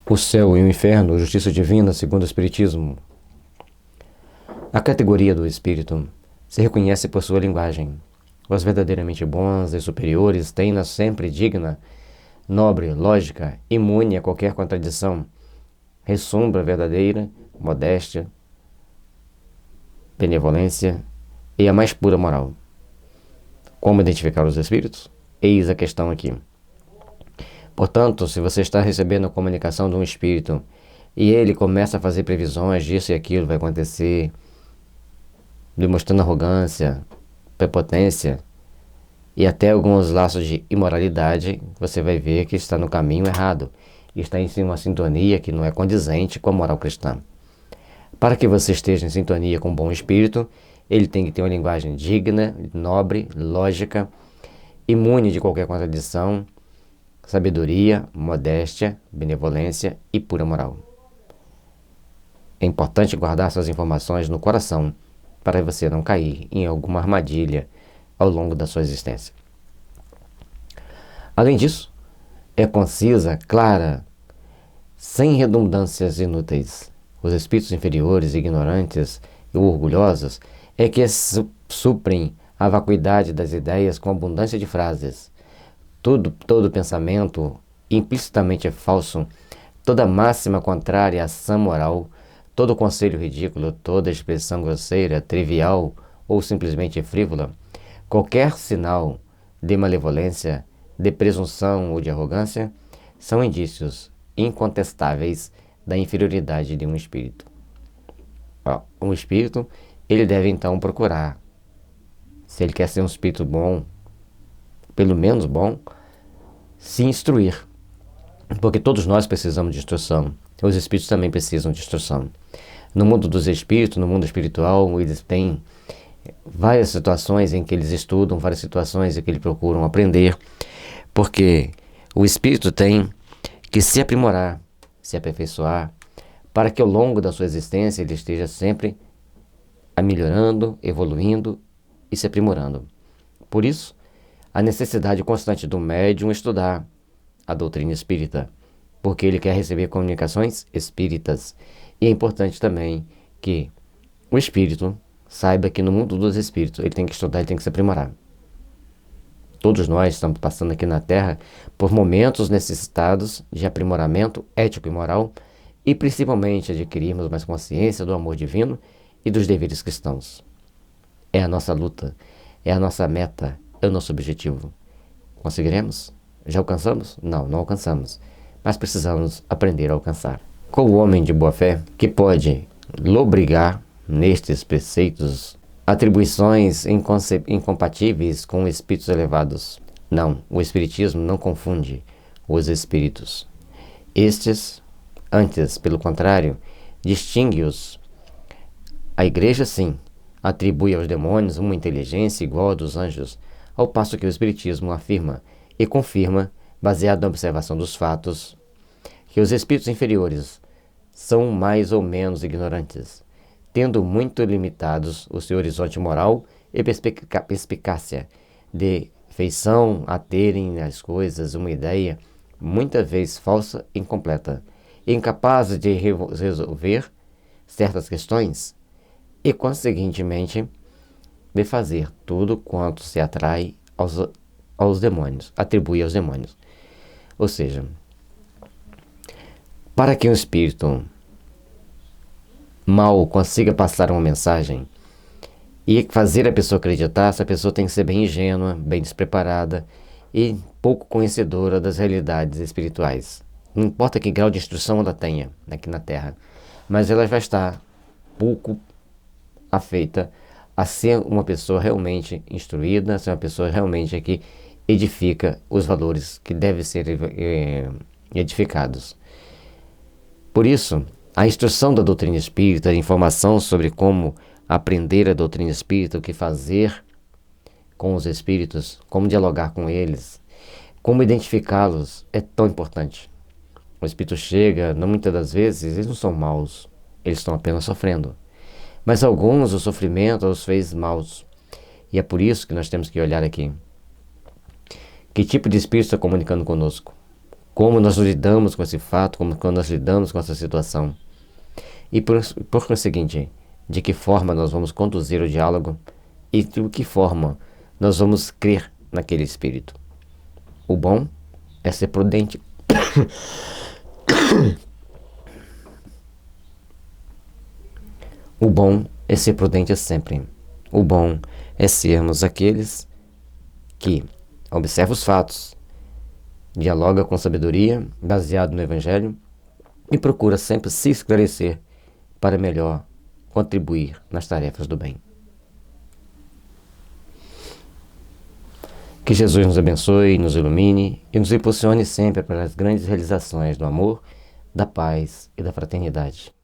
O céu e o inferno, justiça divina segundo o Espiritismo. A categoria do Espírito se reconhece por sua linguagem. Os verdadeiramente bons e superiores têm-na sempre digna, nobre, lógica, imune a qualquer contradição, ressombra verdadeira, modéstia, benevolência e a mais pura moral. Como identificar os espíritos? Eis a questão aqui. Portanto, se você está recebendo a comunicação de um espírito e ele começa a fazer previsões disso e aquilo vai acontecer, demonstrando arrogância, prepotência e até alguns laços de imoralidade, você vai ver que está no caminho errado e está em uma sintonia que não é condizente com a moral cristã. Para que você esteja em sintonia com um bom espírito, ele tem que ter uma linguagem digna, nobre, lógica, imune de qualquer contradição, sabedoria, modéstia, benevolência e pura moral. É importante guardar essas informações no coração para você não cair em alguma armadilha ao longo da sua existência. Além disso, é concisa, clara, sem redundâncias inúteis. Os espíritos inferiores, ignorantes e orgulhosos é que suprem a vacuidade das ideias com abundância de frases. Todo pensamento implicitamente é falso, toda máxima contrária à sã moral, todo conselho ridículo, toda expressão grosseira, trivial ou simplesmente frívola, qualquer sinal de malevolência, de presunção ou de arrogância, são indícios incontestáveis da inferioridade de um espírito. Um espírito, ele deve então procurar, se ele quer ser um espírito bom, pelo menos bom, se instruir, porque todos nós precisamos de instrução. Os espíritos também precisam de instrução. No mundo dos espíritos, no mundo espiritual, eles têm várias situações em que eles estudam, várias situações em que eles procuram aprender, porque o espírito tem que se aprimorar, se aperfeiçoar, para que ao longo da sua existência ele esteja sempre melhorando, evoluindo e se aprimorando. Por isso, a necessidade constante do médium estudar a doutrina espírita, porque ele quer receber comunicações espíritas. E é importante também que o espírito saiba que no mundo dos espíritos ele tem que estudar, ele tem que se aprimorar. Todos nós estamos passando aqui na Terra por momentos necessitados de aprimoramento ético e moral e principalmente adquirirmos mais consciência do amor divino e dos deveres cristãos. É a nossa luta, é a nossa meta, é o nosso objetivo. Conseguiremos? Já alcançamos? Não alcançamos. Mas precisamos aprender a alcançar. Qual o homem de boa fé que pode lobrigar nestes preceitos atribuições incompatíveis com espíritos elevados? Não, o Espiritismo não confunde os espíritos. Estes, antes, pelo contrário, distingue-os. A Igreja, sim, atribui aos demônios uma inteligência igual à dos anjos, ao passo que o Espiritismo afirma e confirma, baseado na observação dos fatos, que os espíritos inferiores são mais ou menos ignorantes, tendo muito limitados o seu horizonte moral e perspicácia, de feição a terem as coisas uma ideia, muitas vezes falsa e incompleta, incapazes de resolver certas questões e, conseguintemente, de fazer tudo quanto se atrai aos demônios, atribui aos demônios. Ou seja, para que um espírito mal consiga passar uma mensagem e fazer a pessoa acreditar, essa pessoa tem que ser bem ingênua, bem despreparada e pouco conhecedora das realidades espirituais. Não importa que grau de instrução ela tenha aqui na Terra, mas ela vai estar pouco afeita a ser uma pessoa realmente instruída, a ser uma pessoa realmente que edifica os valores que devem ser edificados. Por isso, a instrução da doutrina espírita, a informação sobre como aprender a doutrina espírita, o que fazer com os espíritos, como dialogar com eles, como identificá-los, é tão importante. O espírito chega, muitas das vezes, eles não são maus, eles estão apenas sofrendo. Mas alguns, o sofrimento os fez maus. E é por isso que nós temos que olhar aqui. Que tipo de espírito está comunicando conosco? como nós lidamos com esse fato, como nós lidamos com essa situação. E por conseguinte, de que forma nós vamos conduzir o diálogo e de que forma nós vamos crer naquele espírito. O bom é ser prudente. O bom é ser prudente sempre. O bom é sermos aqueles que observam os fatos, dialoga com sabedoria, baseado no Evangelho, e procura sempre se esclarecer para melhor contribuir nas tarefas do bem. Que Jesus nos abençoe, nos ilumine e nos impulsione sempre para as grandes realizações do amor, da paz e da fraternidade.